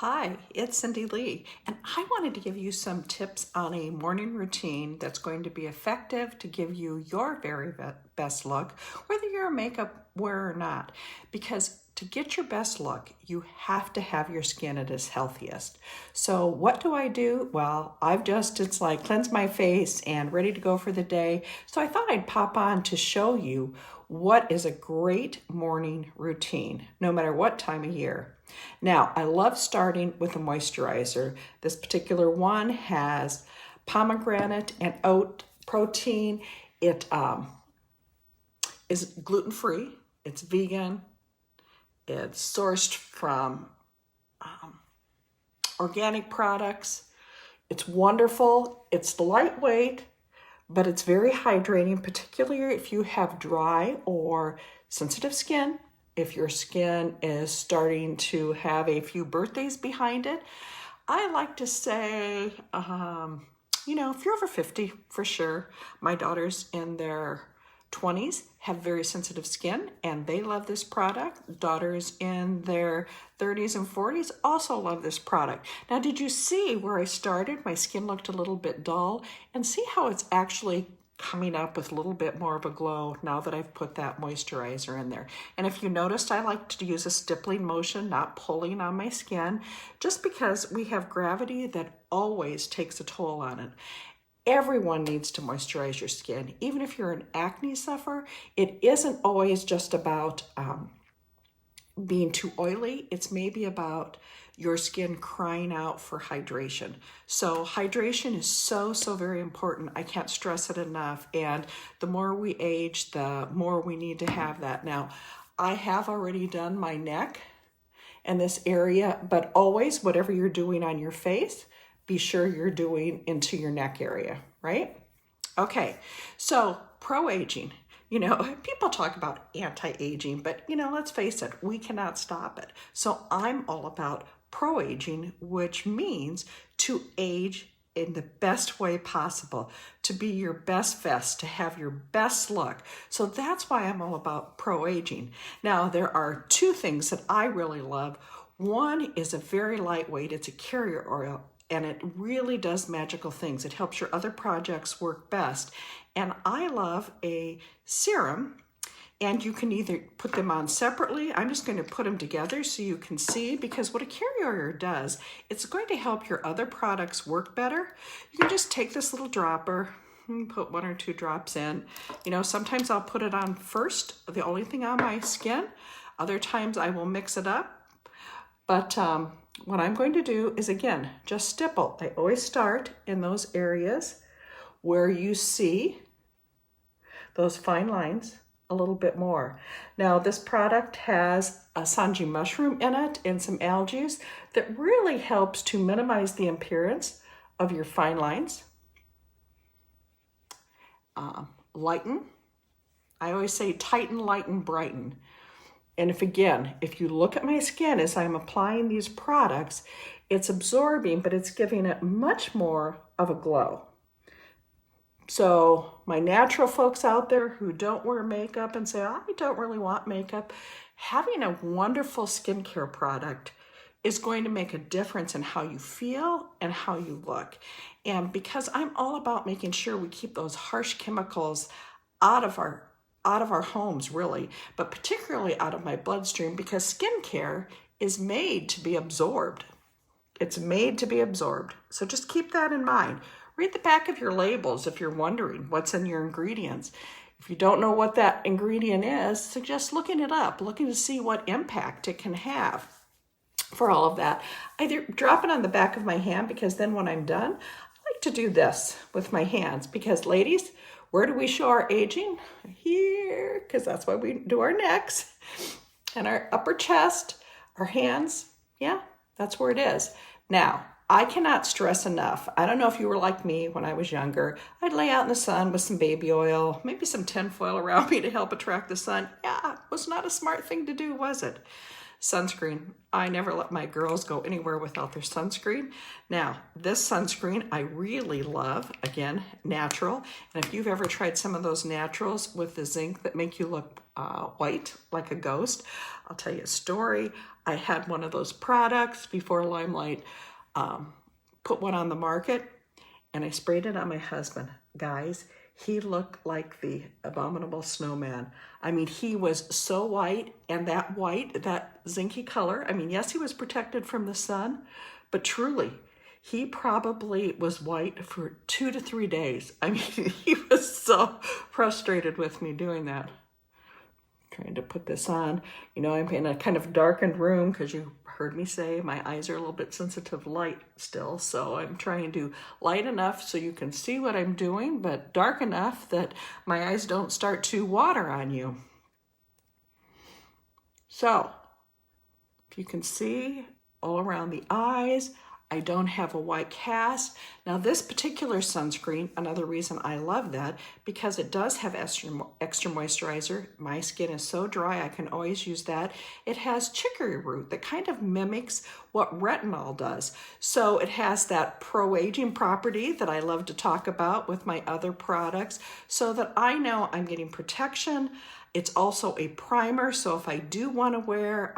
Hi, it's Cindy Lee, and I wanted to give you some tips on a morning routine that's going to be effective to give you your very best look, whether you're a makeup wearer or not. Because to get your best look, you have to have your skin at its healthiest. So what do I do? Well, it's like cleanse my face and ready to go for the day. So I thought I'd pop on to show you what is a great morning routine, no matter what time of year. Now, I love starting with a moisturizer. This particular one has pomegranate and oat protein. It is gluten-free, it's vegan, it's sourced from organic products. It's wonderful, it's lightweight, but it's very hydrating, particularly if you have dry or sensitive skin. If your skin is starting to have a few birthdays behind it, I like to say, if you're over 50, for sure. My daughters in their 20s have very sensitive skin and they love this product. Daughters in their 30s and 40s also love this product. Now, did you see where I started? My skin looked a little bit dull, and see how it's actually coming up with a little bit more of a glow now that I've put that moisturizer in there. And if you noticed, I like to use a stippling motion, not pulling on my skin, just because we have gravity that always takes a toll on it. Everyone needs to moisturize your skin. Even if you're an acne sufferer, it isn't always just about being too oily. It's maybe about your skin crying out for hydration. So hydration is so very important. I can't stress it enough. And the more we age, the more we need to have that. Now, I have already done my neck and this area, but always, whatever you're doing on your face, be sure you're doing into your neck area, right? Okay, so pro-aging. People talk about anti-aging, but let's face it, we cannot stop it. So I'm all about pro-aging, which means to age in the best way possible, to be your best vest, to have your best look. So that's why I'm all about pro-aging. Now, there are two things that I really love. One is a very lightweight, it's a carrier oil, and it really does magical things. It helps your other projects work best. And I love a serum, and you can either put them on separately. I'm just going to put them together so you can see, because what a carrier oil does, it's going to help your other products work better. You can just take this little dropper and put 1 or 2 drops in. Sometimes I'll put it on first, the only thing on my skin. Other times I will mix it up. But what I'm going to do is, again, just stipple. I always start in those areas where you see those fine lines a little bit more. Now, this product has a sanji mushroom in it and some algae that really helps to minimize the appearance of your fine lines. Lighten. I always say tighten, lighten, brighten. And if you look at my skin as I'm applying these products, it's absorbing, but it's giving it much more of a glow. So my natural folks out there who don't wear makeup and say, I don't really want makeup, having a wonderful skincare product is going to make a difference in how you feel and how you look. And because I'm all about making sure we keep those harsh chemicals out of our homes, really, but particularly out of my bloodstream, because skincare is made to be absorbed. It's made to be absorbed. So just keep that in mind. Read the back of your labels if you're wondering what's in your ingredients. If you don't know what that ingredient is, suggest looking it up, looking to see what impact it can have for all of that. Either drop it on the back of my hand, because then when I'm done, I like to do this with my hands, because ladies, where do we show our aging? Here, because that's why we do our necks and our upper chest, our hands. Yeah, that's where it is. Now, I cannot stress enough. I don't know if you were like me when I was younger. I'd lay out in the sun with some baby oil, maybe some tinfoil around me to help attract the sun. Yeah, it was not a smart thing to do, was it? Sunscreen. I never let my girls go anywhere without their sunscreen. Now, this sunscreen I really love. Again, natural. And if you've ever tried some of those naturals with the zinc that make you look white like a ghost, I'll tell you a story. I had one of those products before Limelight put one on the market, and I sprayed it on my husband. Guys, he looked like the abominable snowman. I mean, he was so white, and that white, that zinky color, I mean, yes, he was protected from the sun, but truly, he probably was white for 2 to 3 days. I mean, he was so frustrated with me doing that. Trying to put this on. You know, I'm in a kind of darkened room because you heard me say my eyes are a little bit sensitive to light still. So I'm trying to light enough so you can see what I'm doing, but dark enough that my eyes don't start to water on you. So if you can see all around the eyes, I don't have a white cast. Now this particular sunscreen, another reason I love that, because it does have extra moisturizer. My skin is so dry, I can always use that. It has chicory root that kind of mimics what retinol does. So it has that pro-aging property that I love to talk about with my other products, so that I know I'm getting protection. It's also a primer, so if I do want to wear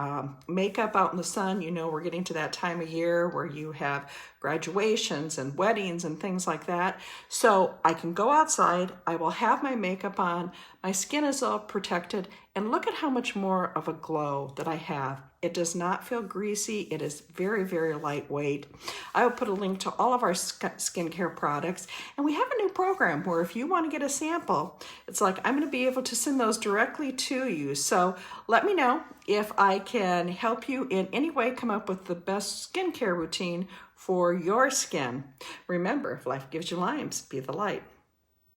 makeup out in the sun, you know, we're getting to that time of year where you have graduations and weddings and things like that. So I can go outside, I will have my makeup on, my skin is all protected, and look at how much more of a glow that I have. It does not feel greasy. It is very, very lightweight. I will put a link to all of our skincare products. And we have a new program where if you want to get a sample, it's like I'm going to be able to send those directly to you. So let me know if I can help you in any way come up with the best skincare routine for your skin. Remember, if life gives you limes, be the light.